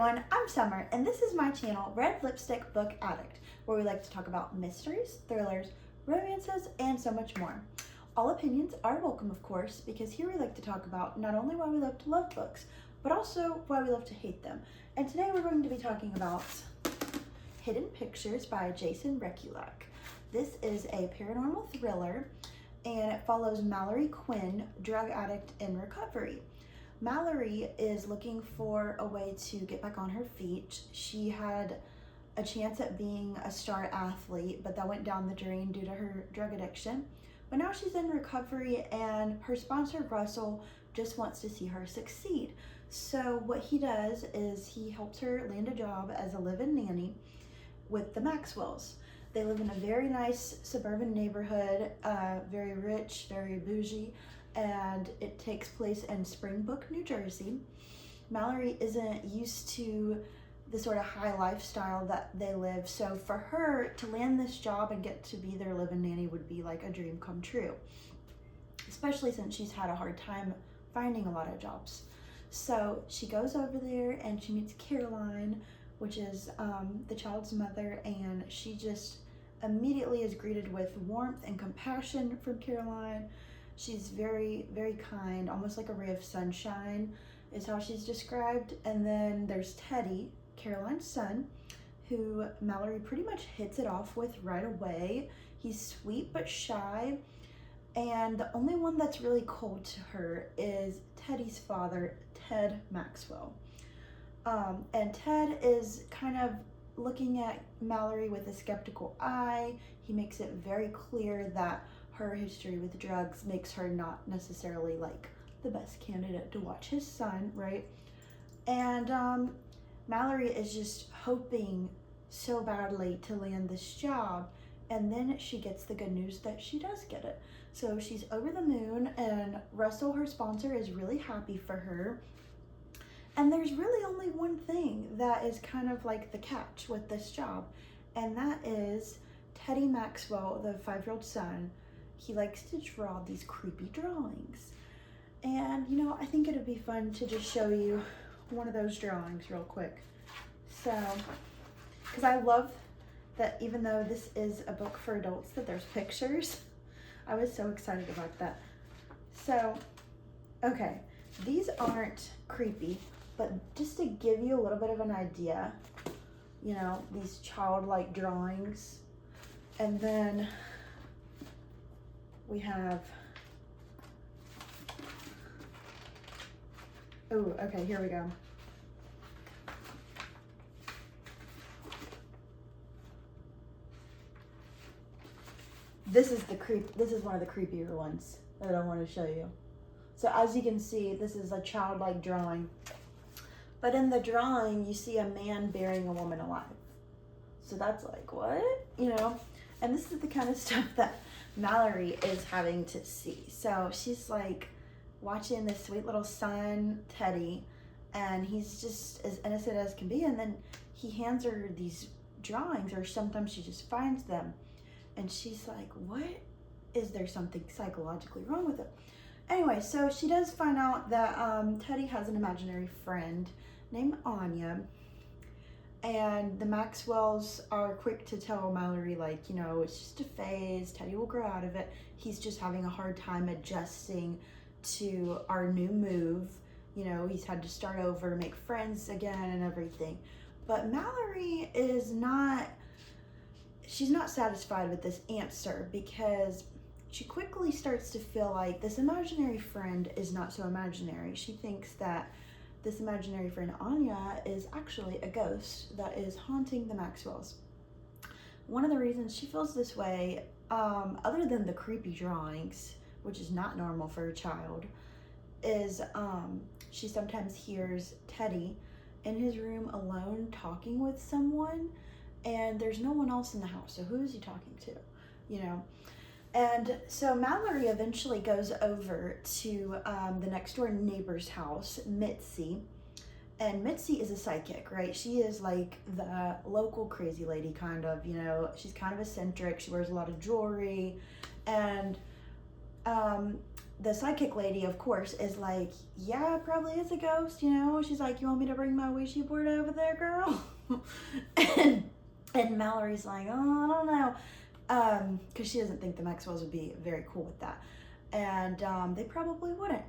everyone, I'm Summer, and this is my channel, Red Lipstick Book Addict, where we like to talk about mysteries, thrillers, romances, and so much more. All opinions are welcome, of course, because here we like to talk about not only why we love to love books, but also why we love to hate them. And today we're going to be talking about Hidden Pictures by Jason Rekulak. This is a paranormal thriller, and it follows Mallory Quinn, drug addict in recovery. Mallory is looking for a way to get back on her feet. She had a chance at being a star athlete, but that went down the drain due to her drug addiction. But now she's in recovery, and her sponsor, Russell, just wants to see her succeed. So what he does is he helps her land a job as a live-in nanny with the Maxwells. They live in a very nice suburban neighborhood, very rich, very bougie, and it takes place in Springbrook, New Jersey. Mallory isn't used to the sort of high lifestyle that they live, so for her to land this job and get to be their live-in nanny would be like a dream come true, especially since she's had a hard time finding a lot of jobs. So she goes over there and she meets Caroline, which is the child's mother, and she just immediately is greeted with warmth and compassion from Caroline. She's very, very kind, almost like a ray of sunshine is how she's described. And then there's Teddy, Caroline's son, who Mallory pretty much hits it off with right away. He's sweet but shy, and the only one that's really cold to her is Teddy's father, Ted Maxwell. And Ted is kind of looking at Mallory with a skeptical eye. He makes it very clear that her history with drugs makes her not necessarily like the best candidate to watch his son, right? And Mallory is just hoping so badly to land this job, and then she gets the good news that she does get it. So she's over the moon, and Russell, her sponsor, is really happy for her. And there's really only one thing that is kind of like the catch with this job, and that is Teddy Maxwell, the 5-year-old son. He likes to draw these creepy drawings. And, you know, I think it'd be fun to just show you one of those drawings real quick. So, because I love that even though this is a book for adults, that there's pictures. I was so excited about that. So, okay, these aren't creepy, but just to give you a little bit of an idea, you know, these childlike drawings. And then we have, oh, okay, here we go. This is one of the creepier ones that I want to show you. So as you can see, this is a childlike drawing. But in the drawing, you see a man burying a woman alive. So that's like, what? You know? And this is the kind of stuff that Mallory is having to see. So she's like watching this sweet little son, Teddy, and he's just as innocent as can be. And then he hands her these drawings, or sometimes she just finds them. And she's like, what? Is there something psychologically wrong with it? Anyway, so she does find out that Teddy has an imaginary friend named Anya. And the Maxwells are quick to tell Mallory, like, you know, it's just a phase. Teddy will grow out of it. He's just having a hard time adjusting to our new move. You know, he's had to start over, make friends again and everything. But Mallory is not, she's not satisfied with this answer, because she quickly starts to feel like this imaginary friend is not so imaginary. She thinks that this imaginary friend, Anya, is actually a ghost that is haunting the Maxwells. One of the reasons she feels this way, other than the creepy drawings, which is not normal for a child, is she sometimes hears Teddy in his room alone talking with someone, and there's no one else in the house. So who is he talking to, you know? And so Mallory eventually goes over to the next door neighbor's house, Mitzi. And Mitzi is a psychic, right? She is like the local crazy lady, kind of, you know. She's kind of eccentric. She wears a lot of jewelry. And the psychic lady, of course, is like, yeah, it probably is a ghost, you know? She's like, you want me to bring my Ouija board over there, girl? and Mallory's like, oh, I don't know. Because she doesn't think the Maxwells would be very cool with that. And they probably wouldn't.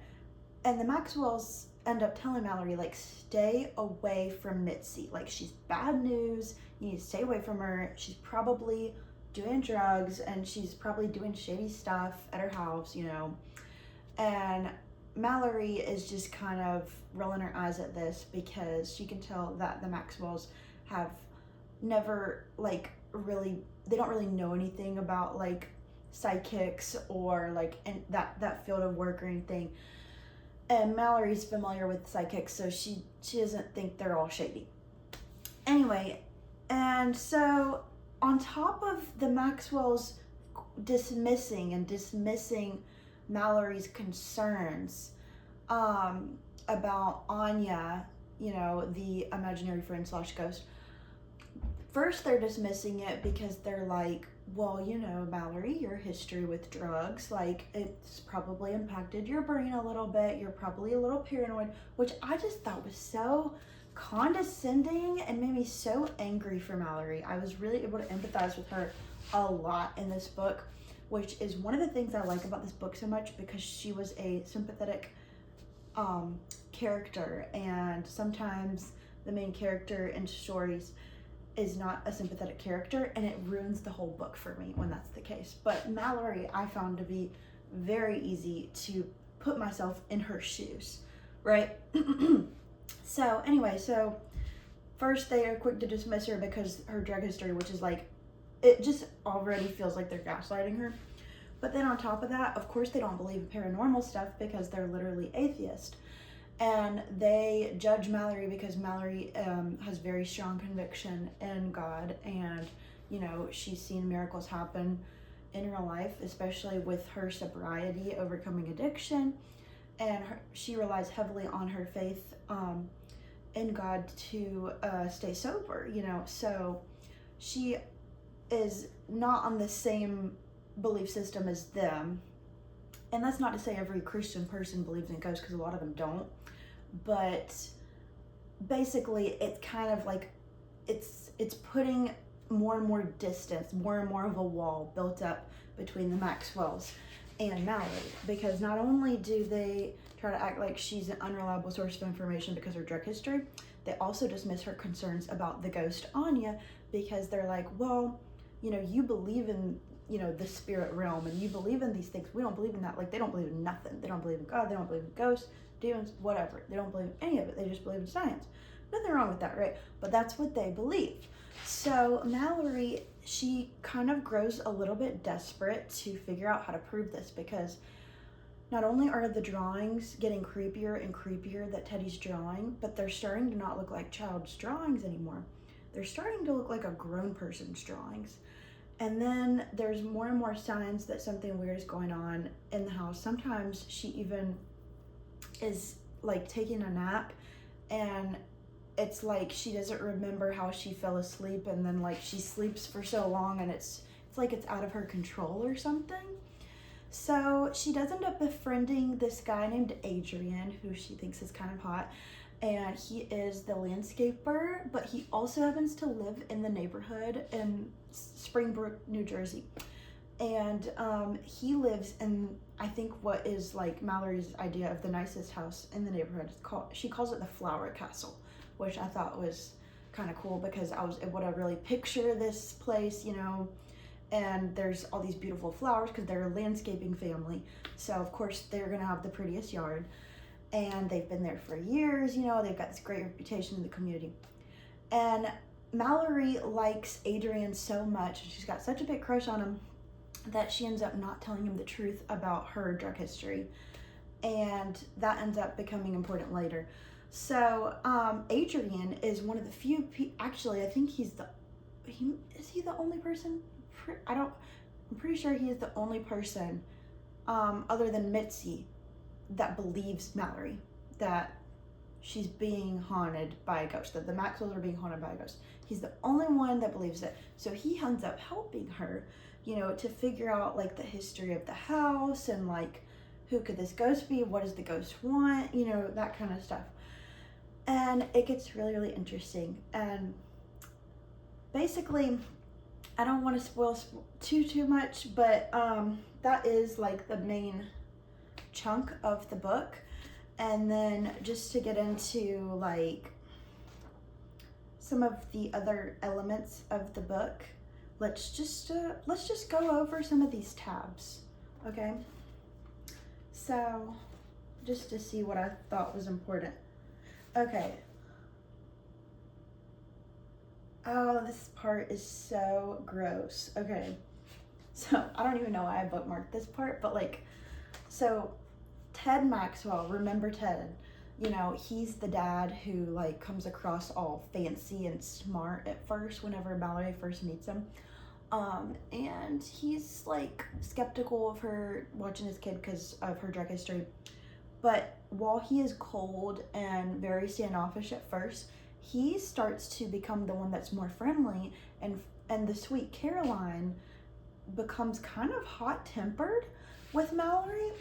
And the Maxwells end up telling Mallory, like, stay away from Mitzi. Like, she's bad news. You need to stay away from her. She's probably doing drugs, and she's probably doing shady stuff at her house, you know. And Mallory is just kind of rolling her eyes at this because she can tell that the Maxwells have never, like, really, they don't really know anything about, like, psychics or, like, in that field of work or anything. And Mallory's familiar with psychics, so she doesn't think they're all shady. Anyway, and so on top of the Maxwells dismissing Mallory's concerns about Anya, you know, the imaginary friend / ghost, first they're dismissing it because they're like, well, you know, Mallory, your history with drugs, like, it's probably impacted your brain a little bit. You're probably a little paranoid, which I just thought was so condescending and made me so angry for Mallory. I was really able to empathize with her a lot in this book, which is one of the things I like about this book so much, because she was a sympathetic character, and sometimes the main character in stories is not a sympathetic character, and it ruins the whole book for me when that's the case. But Mallory, I found to be very easy to put myself in her shoes, right? So anyway, so first they are quick to dismiss her because her drug history, which is like, it just already feels like they're gaslighting her. But then on top of that, of course they don't believe in paranormal stuff because they're literally atheist. And they judge Mallory because Mallory has very strong conviction in God, and, you know, she's seen miracles happen in her life, especially with her sobriety, overcoming addiction, and she relies heavily on her faith in God to stay sober, you know. So she is not on the same belief system as them. And that's not to say every Christian person believes in ghosts, because a lot of them don't. But basically, it's kind of like, it's putting more and more distance, more and more of a wall built up between the Maxwells and Mallory. Because not only do they try to act like she's an unreliable source of information because of her drug history, they also dismiss her concerns about the ghost Anya, because they're like, well, you know, you believe in, you know, the spirit realm, and you believe in these things. We don't believe in that. Like, they don't believe in nothing. They don't believe in God. They don't believe in ghosts, demons, whatever. They don't believe in any of it. They just believe in science. Nothing wrong with that, right? But that's what they believe. So Mallory, she kind of grows a little bit desperate to figure out how to prove this, because not only are the drawings getting creepier and creepier that Teddy's drawing, but they're starting to not look like child's drawings anymore. They're starting to look like a grown person's drawings. And then there's more and more signs that something weird is going on in the house. Sometimes she even is like taking a nap, and it's like she doesn't remember how she fell asleep, and then like she sleeps for so long, and it's like it's out of her control or something. So she does end up befriending this guy named Adrian, who she thinks is kind of hot, and he is the landscaper, but he also happens to live in the neighborhood in Springbrook, New Jersey. And he lives in, I think, what is like Mallory's idea of the nicest house in the neighborhood. She calls it the Flower Castle, which I thought was kind of cool, because I was able to really picture this place, you know. And there's all these beautiful flowers because they're a landscaping family, so of course they're gonna have the prettiest yard. And they've been there for years, you know. They've got this great reputation in the community. And Mallory likes Adrian so much, and she's got such a big crush on him, that she ends up not telling him the truth about her drug history, and that ends up becoming important later. So Adrian is one of the few people, actually I think is he the only person? I'm pretty sure he is the only person other than Mitzi that believes Mallory that she's being haunted by a ghost, that the Maxwells are being haunted by a ghost. He's the only one that believes it. So he ends up helping her, you know, to figure out like the history of the house and like who could this ghost be? What does the ghost want? You know, that kind of stuff. And it gets really, really interesting. And basically, I don't want to spoil too much, but that is like the main chunk of the book. And then just to get into like some of the other elements of the book, let's just go over some of these tabs, okay? So just to see what I thought was important. Okay. Oh, this part is so gross. Okay. So I don't even know why I bookmarked this part, but like, so Ted Maxwell, remember Ted? You know, he's the dad who like comes across all fancy and smart at first whenever Mallory first meets him. And he's like skeptical of her watching his kid because of her drug history. But while he is cold and very standoffish at first, he starts to become the one that's more friendly, and the sweet Caroline becomes kind of hot-tempered with Mallory,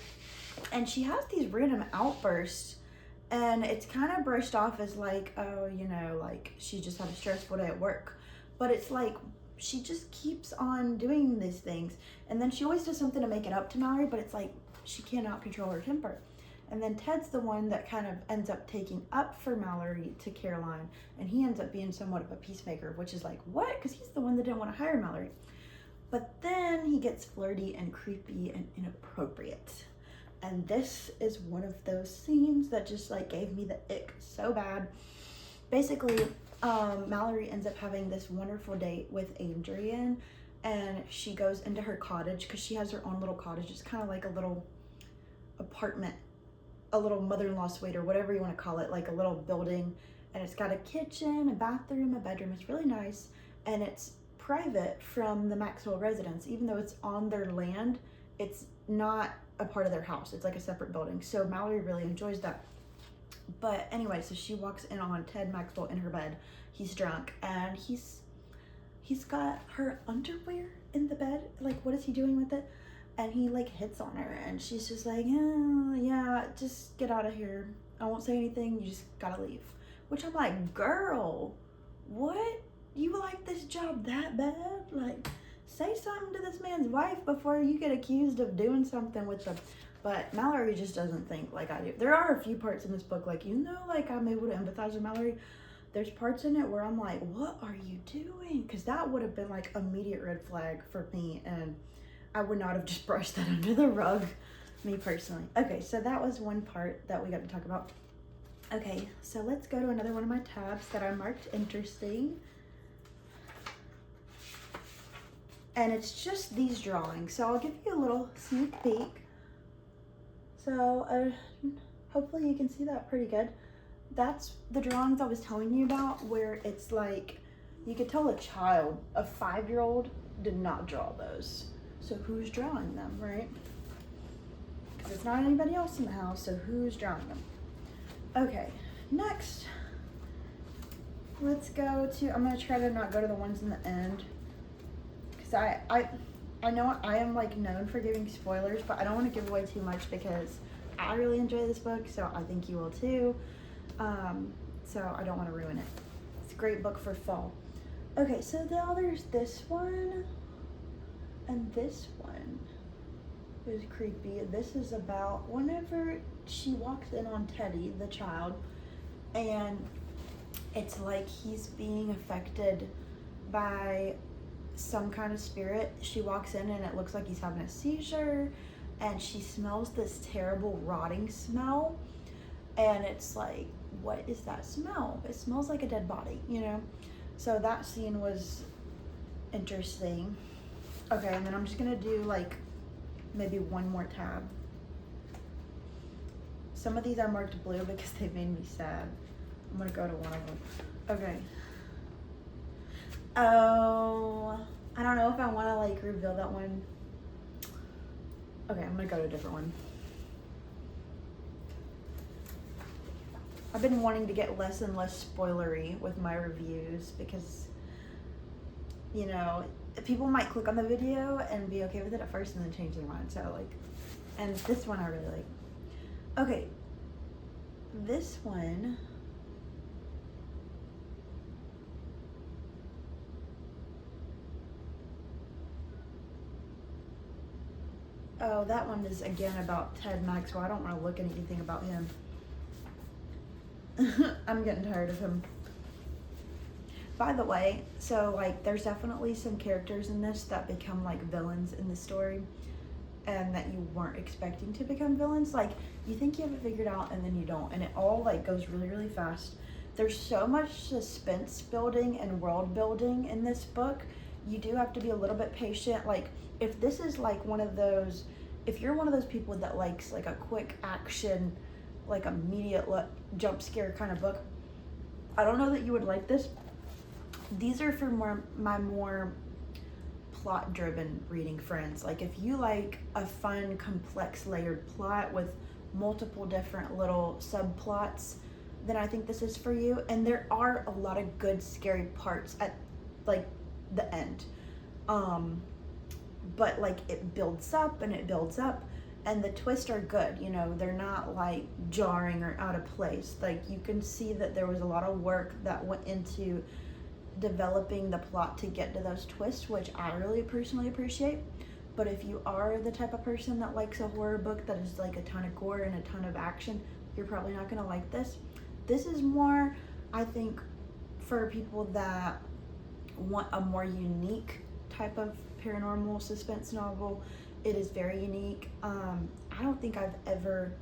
and she has these random outbursts, and it's kind of brushed off as like, oh, you know, like she just had a stressful day at work. But it's like she just keeps on doing these things, and then she always does something to make it up to Mallory, but it's like she cannot control her temper. And then Ted's the one that kind of ends up taking up for Mallory to Caroline, and he ends up being somewhat of a peacemaker, which is like, what? Because he's the one that didn't want to hire Mallory. But then he gets flirty and creepy and inappropriate. And this is one of those scenes that just like gave me the ick so bad. Basically, Mallory ends up having this wonderful date with Adrian, and she goes into her cottage because she has her own little cottage. It's kind of like a little apartment, a little mother-in-law suite or whatever you want to call it, like a little building, and it's got a kitchen, a bathroom, a bedroom. It's really nice, and it's private from the Maxwell residence. Even though it's on their land, it's not a part of their house. It's like a separate building. So Mallory really enjoys that. But anyway, so she walks in on Ted Maxwell in her bed. He's drunk, and he's got her underwear in the bed. Like, what is he doing with it? And he like hits on her, and she's just like, oh, yeah, just get out of here. I won't say anything. You just gotta leave. Which I'm like, girl, what? You like this job that bad? Like, say something to this man's wife before you get accused of doing something with them. But Mallory just doesn't think like I do. There are a few parts in this book, like, you know, like I'm able to empathize with Mallory. There's parts in it where I'm like, what are you doing? Because that would have been like immediate red flag for me, and I would not have just brushed that under the rug, me personally. Okay, so that was one part that we got to talk about. Okay, so let's go to another one of my tabs that I marked interesting. And it's just these drawings. So I'll give you a little sneak peek. So hopefully you can see that pretty good. That's the drawings I was telling you about, where it's like, you could tell a child, a 5-year-old, did not draw those. So who's drawing them, right? Because it's not anybody else in the house, so who's drawing them? Okay, next, let's go to, I'm going to try to not go to the ones in the end. Because I know I am like known for giving spoilers, but I don't want to give away too much because I really enjoy this book, so I think you will too. So I don't want to ruin it. It's a great book for fall. Okay, so now there's this one. And this one is creepy. This is about whenever she walks in on Teddy, the child, and it's like he's being affected by some kind of spirit. She walks in and it looks like he's having a seizure, and she smells this terrible rotting smell, and it's like, what is that smell? It smells like a dead body, you know? So that scene was interesting. Okay, and then I'm just gonna do like maybe one more tab. Some of these I marked blue because they made me sad. I'm gonna go to one of them. Okay. Oh, I don't know if I wanna like reveal that one. Okay, I'm gonna go to a different one. I've been wanting to get less and less spoilery with my reviews because, you know, people might click on the video and be okay with it at first and then change their mind. So like, And this one I really like. Okay, this one. Oh, that one is again about Ted Maxwell. I don't want to look at anything about him. I'm getting tired of him. By the way, so like there's definitely some characters in this that become like villains in the story and that you weren't expecting to become villains. Like you think you have it figured out and then you don't, and it all like goes really, really fast. There's so much suspense building and world building in this book. You do have to be a little bit patient. Like if this is like one of those, if you're one of those people that likes like a quick action, like immediate jump scare kind of book, I don't know that you would like this. These are for my more plot driven reading friends. Like if you like a fun, complex, layered plot with multiple different little subplots, then I think this is for you. And there are a lot of good scary parts at like the end. But like it builds up and it builds up, and the twists are good, you know, they're not like jarring or out of place. Like you can see that there was a lot of work that went into developing the plot to get to those twists, which I really personally appreciate. But if you are the type of person that likes a horror book that is like a ton of gore and a ton of action, you're probably not gonna like this. This is more, I think, for people that want a more unique type of paranormal suspense novel. It is very unique. I don't think I've ever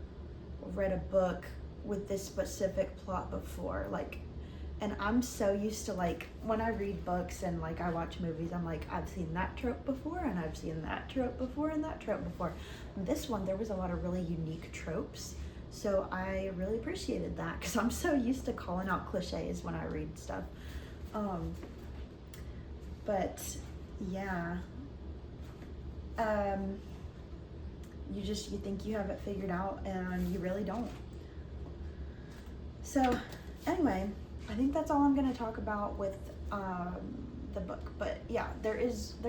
read a book with this specific plot before. Like, and I'm so used to like when I read books and like I watch movies, I'm like, I've seen that trope before and I've seen that trope before and that trope before. This one, there was a lot of really unique tropes. So I really appreciated that because I'm so used to calling out cliches when I read stuff. But yeah. You think you have it figured out and you really don't. So anyway, I think that's all I'm going to talk about with the book. But yeah, there's a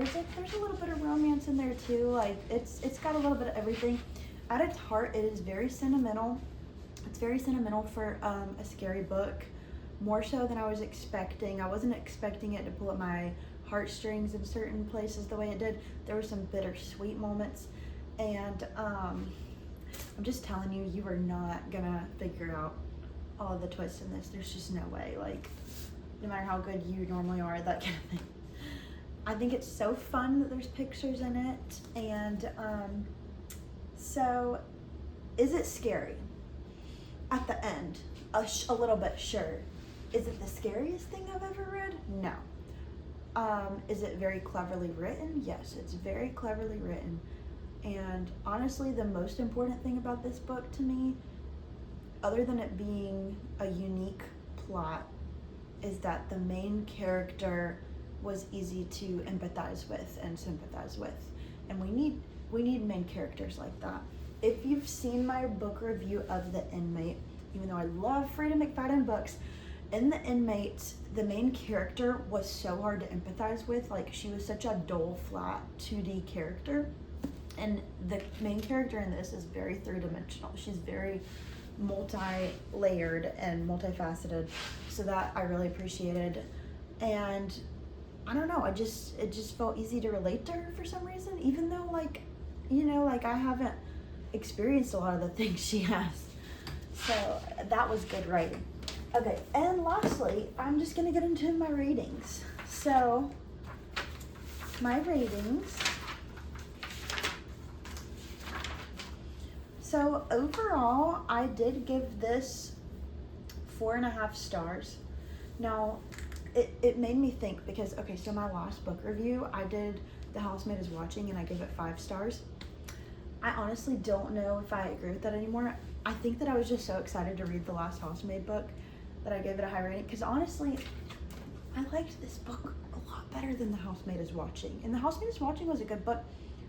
little bit of romance in there too. Like it's got a little bit of everything. At its heart, it is very sentimental. It's very sentimental for a scary book, more so than I was expecting. I wasn't expecting it to pull at my heartstrings in certain places the way it did. There were some bittersweet moments, and I'm just telling you, you are not gonna figure out all of the twists in this. There's just no way. Like, no matter how good you normally are, that kind of thing. I think it's so fun that there's pictures in it, and so is it scary? At the end, a little bit, sure. Is it the scariest thing I've ever read? No. Is it very cleverly written? Yes, it's very cleverly written. And honestly, the most important thing about this book to me, other than it being a unique plot, is that the main character was easy to empathize with and sympathize with. And we need main characters like that. If you've seen my book review of The Inmate, even though I love Freida McFadden books, in The Inmate, the main character was so hard to empathize with. Like, she was such a dull, flat, 2D character. And the main character in this is very three-dimensional. She's very multi-layered and multifaceted. So that I really appreciated. And I don't know, it just felt easy to relate to her for some reason, even though, like, you know, like I haven't experienced a lot of the things she has. So that was good writing. Okay, and lastly, I'm just gonna get into my ratings. So, my ratings. So overall, I did give this 4.5 stars. Now, it made me think because, okay, so my last book review, I did The Housemaid is Watching and I gave it 5 stars. I honestly don't know if I agree with that anymore. I think that I was just so excited to read the last Housemaid book that I gave it a high rating, because honestly, I liked this book a lot better than The Housemaid is Watching. And The Housemaid is Watching was a good book.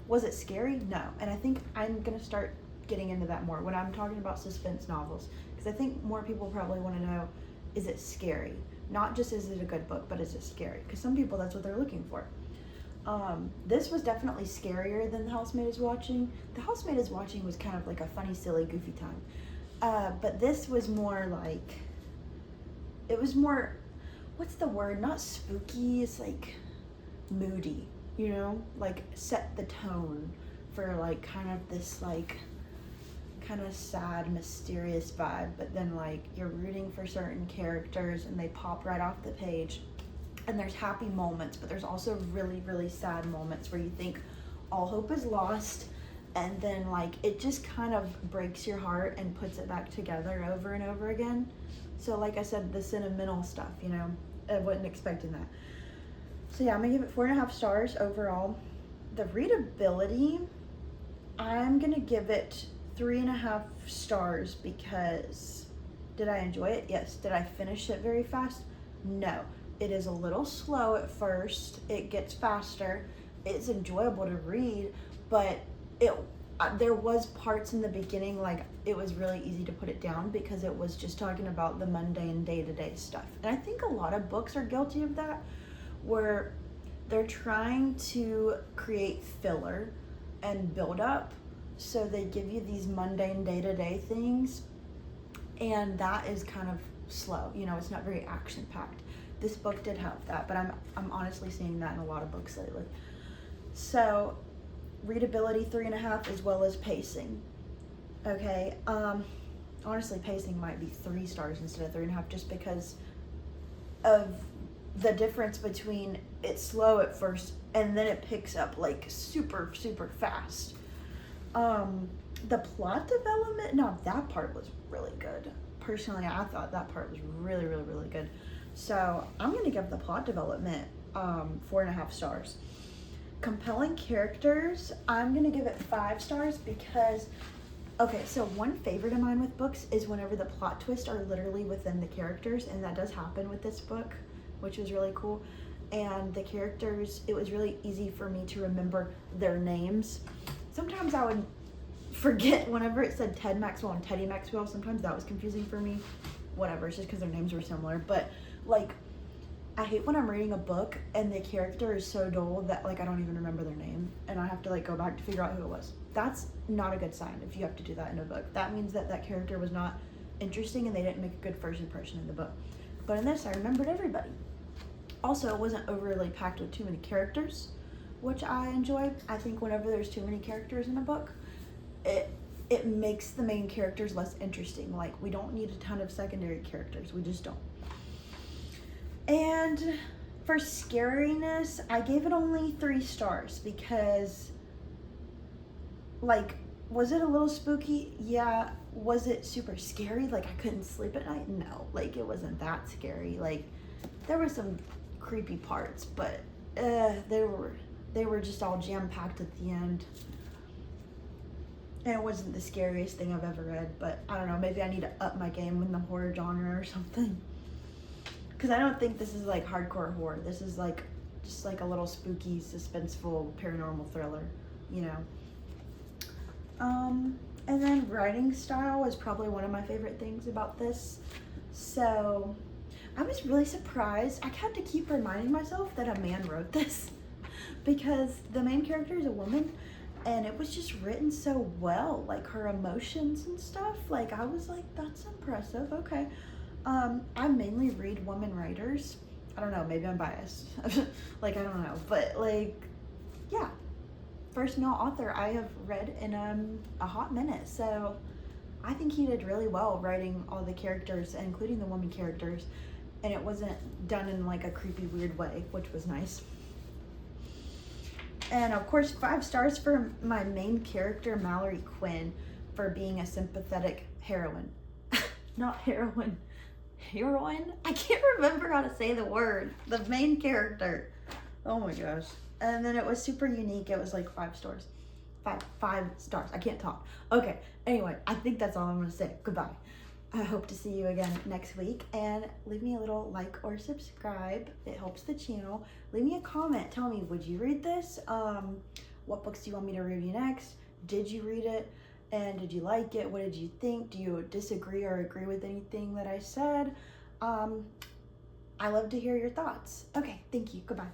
Was it scary? No. And I think I'm going to start getting into that more when I'm talking about suspense novels, because I think more people probably want to know, is it scary? Not just is it a good book, but is it scary? Because some people, that's what they're looking for. This was definitely scarier than The Housemaid is Watching. The Housemaid is Watching was kind of like a funny, silly, goofy time. But this was more like, it was more, what's the word? Not spooky, it's like moody, you know? Like set the tone for like kind of this like kind of sad, mysterious vibe, but then like you're rooting for certain characters and they pop right off the page. And there's happy moments, but there's also really, really sad moments where you think all hope is lost, and then like it just kind of breaks your heart and puts it back together over and over again. So like I said, the sentimental stuff, you know, I wasn't expecting that. So yeah, I'm gonna give it 4.5 stars overall. The readability, I'm gonna give it 3.5 stars because did I enjoy it? Yes. Did I finish it very fast? No. It is a little slow at first. It gets faster. It's enjoyable to read, but there was parts in the beginning like it was really easy to put it down because it was just talking about the mundane day-to-day stuff. And I think a lot of books are guilty of that, where they're trying to create filler and build up, so they give you these mundane day-to-day things, and that is kind of slow. You know, it's not very action-packed. This book did have that, but I'm honestly seeing that in a lot of books lately. So, readability 3.5 as well as pacing. Okay, honestly, pacing might be 3 stars instead of 3.5 just because of the difference between it's slow at first and then it picks up like super, super fast. The plot development, now that part was really good. Personally, I thought that part was really, really, really good. So I'm going to give the plot development 4.5 stars. Compelling characters, I'm going to give it 5 stars because, okay, so one favorite of mine with books is whenever the plot twists are literally within the characters, and that does happen with this book, which was really cool. And the characters, it was really easy for me to remember their names. Sometimes I would forget whenever it said Ted Maxwell and Teddy Maxwell. Sometimes that was confusing for me. Whatever, it's just because their names were similar. But like, I hate when I'm reading a book and the character is so dull that like I don't even remember their name and I have to like go back to figure out who it was. That's not a good sign if you have to do that in a book. That means that that character was not interesting and they didn't make a good first impression in the book. But in this, I remembered everybody. Also, it wasn't overly packed with too many characters, which I enjoy. I think whenever there's too many characters in a book, it makes the main characters less interesting. Like, we don't need a ton of secondary characters. We just don't. And for scariness, I gave it only 3 stars because, like, was it a little spooky? Yeah. Was it super scary? Like, I couldn't sleep at night? No. Like, it wasn't that scary. Like, there were some creepy parts, but they were just all jam-packed at the end. And it wasn't the scariest thing I've ever read, but I don't know, maybe I need to up my game in the horror genre or something. Because I don't think this is like hardcore horror. This is like just like a little spooky, suspenseful, paranormal thriller, you know. And then writing style is probably one of my favorite things about this. So I was really surprised. I had to keep reminding myself that a man wrote this because the main character is a woman. And it was just written so well, like her emotions and stuff. Like, I was like, that's impressive. Okay. I mainly read women writers. I don't know, maybe I'm biased. Like, I don't know. But, like, yeah. First male author I have read in a hot minute. So, I think he did really well writing all the characters, including the woman characters. And it wasn't done in, like, a creepy, weird way, which was nice. And of course, 5 stars for my main character, Mallory Quinn, for being a sympathetic heroine. Not heroine. Heroine? I can't remember how to say the word. The main character. Oh my gosh. And then it was super unique. It was like 5 stars. 5 stars. I can't talk. Okay. Anyway, I think that's all I'm going to say. Goodbye. I hope to see you again next week, and leave me a little like or subscribe. It helps the channel. Leave me a comment. Tell me, would you read this? What books do you want me to review next? Did you read it? And did you like it? What did you think? Do you disagree or agree with anything that I said? I love to hear your thoughts. Okay, thank you. Goodbye.